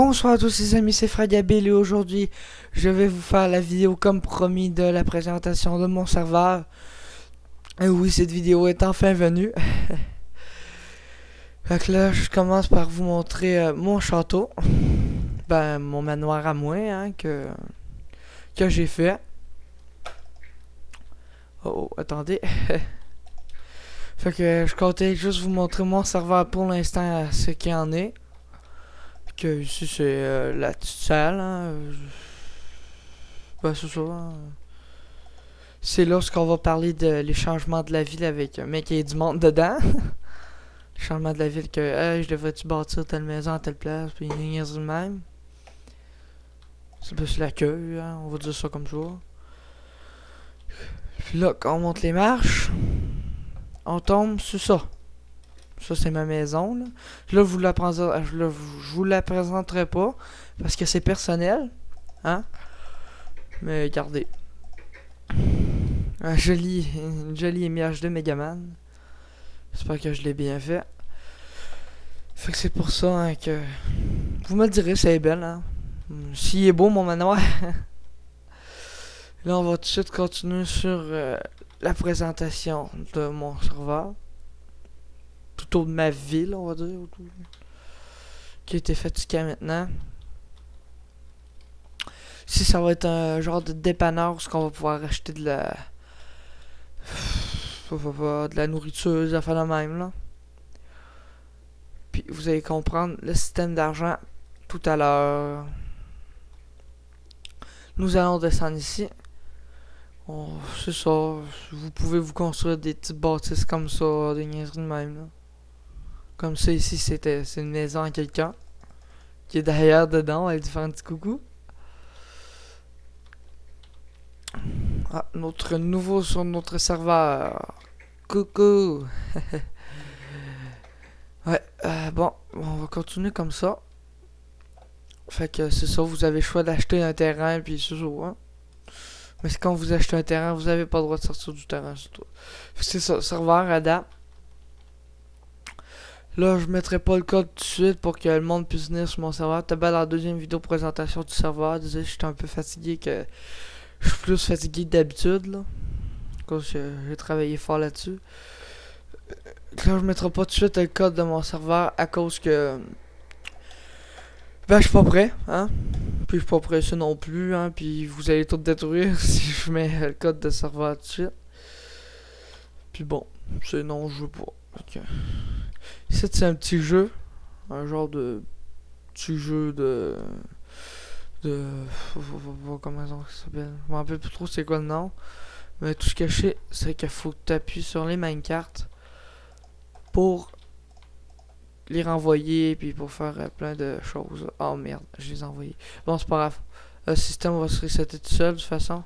Bonsoir à tous les amis, c'est Fragabil et aujourd'hui je vais vous faire la vidéo comme promis de la présentation de mon serveur. Et oui, cette vidéo est enfin venue. Fait que là, je commence par vous montrer mon château. Ben, mon manoir à moi, hein, que j'ai fait. Oh, attendez. Fait que je comptais juste vous montrer mon serveur pour l'instant, ce qu'il en est. Que ici c'est la petite salle, hein. Ben, c'est ça, hein. C'est là ce qu'on va parler de les changements de la ville avec un mec qui a du monde dedans. Les changements de la ville que hey, je devrais-tu bâtir telle maison à telle place, puis une niaiserie de même. C'est plus l'accueil, hein, on va dire ça comme ça. Puis là, quand on monte les marches, on tombe sur ça. Ça, c'est ma maison, là. Là, je vous la présenterai pas, parce que c'est personnel, hein. Mais regardez. Une jolie image de Megaman. J'espère que je l'ai bien fait. Fait que c'est pour ça, hein, que... Vous me le direz, c'est belle, hein. S'il est beau, mon manoir. Là, on va tout de suite continuer sur la présentation de mon serveur. Plutôt de ma ville, on va dire. Qui a été faite jusqu'à maintenant. Ici, ça va être un genre de dépanneur où on va pouvoir acheter de la nourriture, des affaires de même, là. Puis vous allez comprendre le système d'argent tout à l'heure. Nous allons descendre ici. C'est ça. Vous pouvez vous construire des petites bâtisses comme ça, des niaiseries de même, là. Comme ça, ici, c'est une maison à quelqu'un. Qui est derrière, dedans, avec différents petits coucous. Ah, notre nouveau sur notre serveur. Coucou. Ouais, bon, on va continuer comme ça. Fait que c'est ça, vous avez le choix d'acheter un terrain, puis c'est ça, hein. Mais quand vous achetez un terrain, vous avez pas le droit de sortir du terrain, c'est tout. C'est ça, serveur à date. Là, je mettrai pas le code tout de suite pour que le monde puisse venir sur mon serveur. T'as bien la deuxième vidéo présentation du serveur. Désolé, j'étais un peu fatigué que... Je suis plus fatigué que d'habitude, là. Parce que j'ai travaillé fort là-dessus. Là, je mettrai pas tout de suite le code de mon serveur à cause que... Ben, je suis pas prêt, hein. Puis je suis pas pressé non plus, hein. Puis vous allez tout détruire si je mets le code de serveur tout de suite. Puis bon, c'est non, je veux pas. Okay. Ici, c'est un petit jeu. Un genre de petit jeu de... Comment ça s'appelle? Je me rappelle plus trop c'est quoi le nom. Mais tout ce que je sais, c'est qu'il faut que tu appuies sur les minecarts pour les renvoyer puis pour faire plein de choses. Oh merde, je les ai envoyés. Bon, c'est pas grave. Le système va se resetter tout seul de toute façon.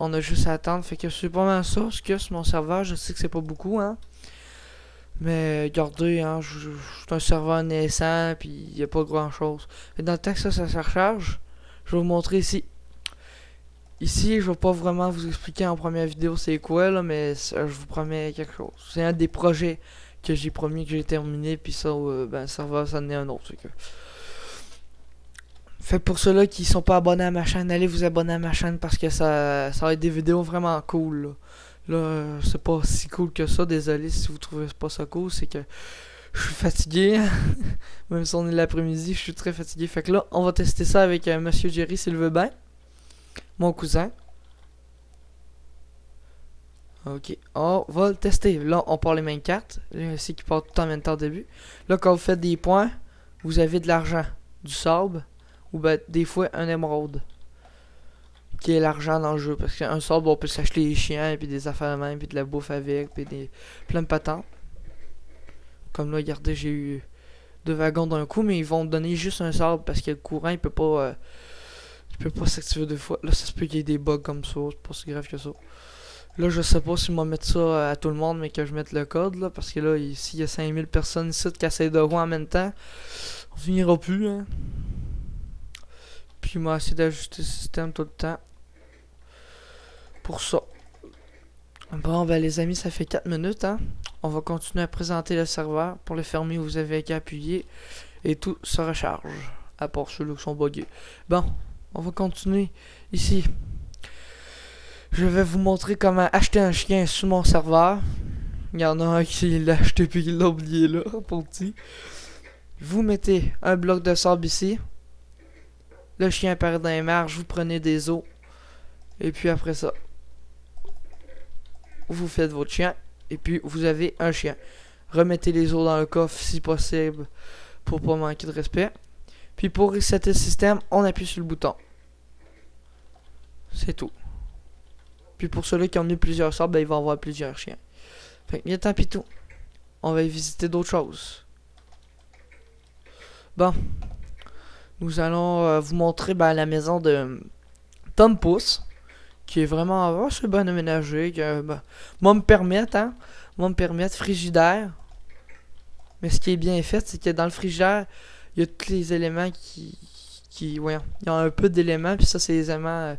On a juste à attendre. Fait que c'est pas mal ça. Ce qu'il y a sur mon serveur, je sais que c'est pas beaucoup, hein. Mais regardez, hein, je suis un serveur naissant, puis il n'y a pas grand chose. Et dans le temps que ça se recharge, je vais vous montrer ici. Ici, je vais pas vraiment vous expliquer en première vidéo c'est quoi, là, mais je vous promets quelque chose. C'est un des projets que j'ai promis que j'ai terminé, puis ça, ben, le serveur, ça en est un autre. Fait pour ceux-là qui sont pas abonnés à ma chaîne, allez vous abonner à ma chaîne parce que ça va être des vidéos vraiment cool, là. Là, c'est pas si cool que ça, désolé si vous trouvez pas ça cool, c'est que je suis fatigué. Même si on est l'après-midi, je suis très fatigué. Fait que là, on va tester ça avec Monsieur Jerry s'il veut bien. Mon cousin. Ok, on va le tester. Là, on part les mêmes cartes. C'est qui part tout en même temps au début. Là, quand vous faites des points, vous avez de l'argent, du sable, ou ben, des fois un émeraude. Qui est l'argent dans le jeu. Parce qu'un sable, on peut s'acheter des chiens, puis des affaires de même, puis de la bouffe avec, puis plein de patentes. Comme là, regardez, j'ai eu 2 wagons d'un coup, mais ils vont donner juste un sable parce que le courant, il peut pas s'activer 2 fois. Là, ça se peut qu'il y ait des bugs comme ça, c'est pas si grave que ça. Là, je sais pas si je vais mettre ça à tout le monde, mais que je mette le code, là, parce que là, s'il y a 5000 personnes ici qui essayent de jouer en même temps, on finira plus, hein. Puis, moi, essayer d'ajuster le système tout le temps. Pour ça. Bon, ben, les amis, ça fait 4 minutes, hein. On va continuer à présenter le serveur. Pour le fermer, vous avez qu'à appuyer et tout se recharge. à part ceux-là qui sont buggés. Bon, on va continuer ici. Je vais vous montrer comment acheter un chien sur mon serveur. Il y en a un qui l'a acheté puis qui l'a oublié là, pour petit. Vous mettez un bloc de sable ici. Le chien apparaît dans les marges, vous prenez des os. Et puis après ça, vous faites votre chien. Et puis vous avez un chien. Remettez les os dans le coffre si possible pour pas manquer de respect. Puis pour resetter le système, on appuie sur le bouton. C'est tout. Puis pour ceux-là qui ont eu plusieurs sorts, ben ils vont avoir plusieurs chiens. Fait que tant pis tout. On va visiter d'autres choses. Bon. Nous allons vous montrer la maison de Tom Pouce. Qui est vraiment assez bien aménagée. Moi me permettre, hein. Moi me permettre, frigidaire. Mais ce qui est bien fait, c'est que dans le frigidaire, il y a tous les éléments voyons, il y a un peu d'éléments, puis ça c'est les éléments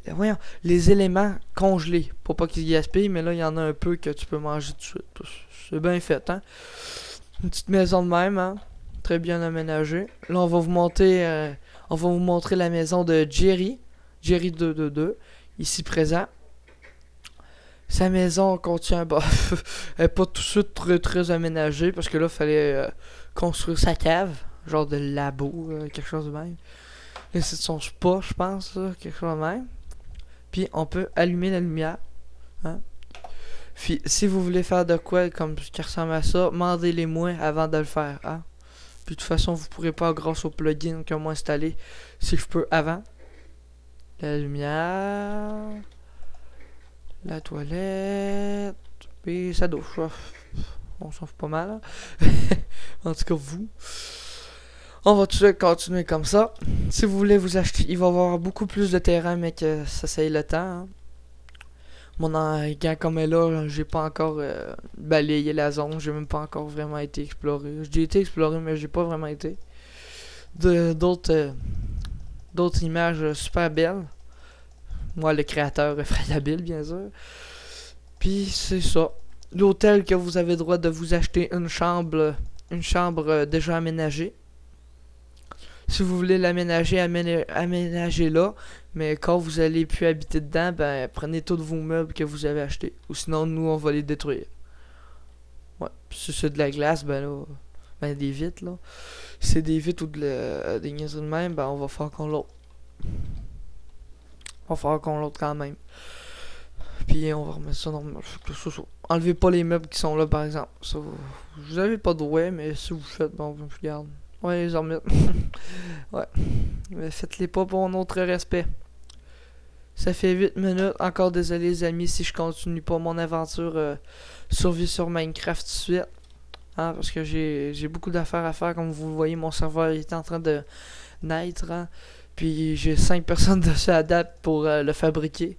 voyons, les éléments congelés pour pas qu'ils gaspillent, mais là il y en a un peu que tu peux manger tout de suite. C'est bien fait, hein. Une petite maison de même, hein. Très bien aménagée. Là on va vous montrer la maison de Jerry 222, ici présent. Sa maison contient, elle est pas tout de suite très aménagée parce que là, il fallait construire sa cave, genre de labo, quelque chose de même. Là, c'est son spa, je pense, là, quelque chose de même. Puis, on peut allumer la lumière. Hein? Puis, si vous voulez faire de quoi comme qui ressemble à ça, demandez-les moi avant de le faire. Hein? Puis, de toute façon, vous pourrez pas grâce au plugin que moi installé, si je peux avant. La lumière... La toilette. Puis sa douche. On s'en fout pas mal. Hein? En tout cas, vous. On va tout de suite continuer comme ça. Si vous voulez vous acheter, il va y avoir beaucoup plus de terrain, mais que ça c'est le temps. Hein? Mon gars comme est là, j'ai pas encore balayé la zone. J'ai même pas encore vraiment été exploré. J'ai été exploré, mais j'ai pas vraiment été. D'autres images super belles. Moi, le créateur, Fred Habile, bien sûr. Puis, c'est ça. L'hôtel que vous avez le droit de vous acheter une chambre déjà aménagée. Si vous voulez l'aménager, aménagez-la. Mais quand vous allez plus habiter dedans, ben, prenez tous vos meubles que vous avez achetés. Ou sinon, nous, on va les détruire. Ouais. Puis, si c'est de la glace, ben là, des vitres, là. Si c'est des vitres ou des niaiseries de même, ben, on va faire qu'on l'autre. On va faire qu'on l'autre quand même. Puis on va remettre ça dans enlevez pas les meubles qui sont là par exemple. Ça, vous avez pas de droit, mais si vous faites, bon, je garde. Ouais, les remettre. Ouais. Mais faites-les pas pour notre respect. Ça fait 8 minutes. Encore désolé les amis si je continue pas mon aventure survie sur Minecraft tout de suite. Hein, parce que j'ai beaucoup d'affaires à faire. Comme vous le voyez, mon serveur est en train de naître. Hein. Puis j'ai 5 personnes dessus à date pour le fabriquer.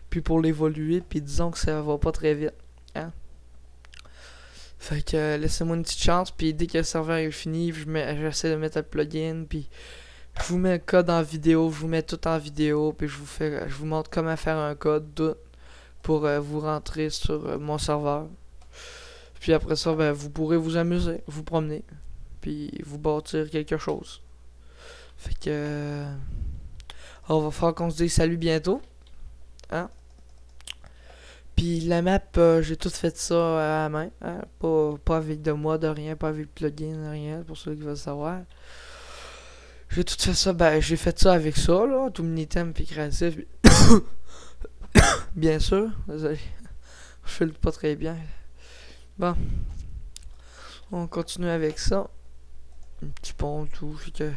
Puis pour l'évoluer. Puis disons que ça va pas très vite. Hein? Fait que laissez-moi une petite chance. Puis dès que le serveur est fini, j'essaie de mettre le plugin. Puis je vous mets le code en vidéo. Je vous mets tout en vidéo. Puis je vous montre comment faire un code tout pour vous rentrer sur mon serveur. Puis après ça, ben, vous pourrez vous amuser, vous promener. Puis vous bâtir quelque chose. Fait que on va falloir qu'on se dise salut bientôt. Hein? Puis la map, j'ai tout fait ça à la main. Hein? Pas avec de moi, de rien, pas avec le plugin, de rien, pour ceux qui veulent savoir. J'ai tout fait ça, ben j'ai fait ça avec ça, là, tout mon item puis créatif. Bien sûr, désolé. Je fais pas très bien. Bon. On continue avec ça. Un petit pont, tout. Fait que...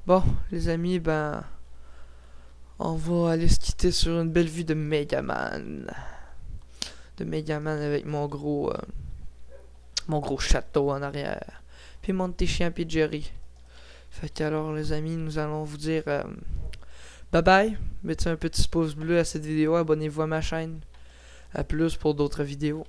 Bon, les amis, ben... On va aller se quitter sur une belle vue de Megaman. De Megaman avec mon gros château en arrière. Puis mon petit chien, puis Jerry. Fait que alors, les amis, nous allons vous dire... bye bye. Mettez un petit pouce bleu à cette vidéo. Abonnez-vous à ma chaîne. À plus pour d'autres vidéos.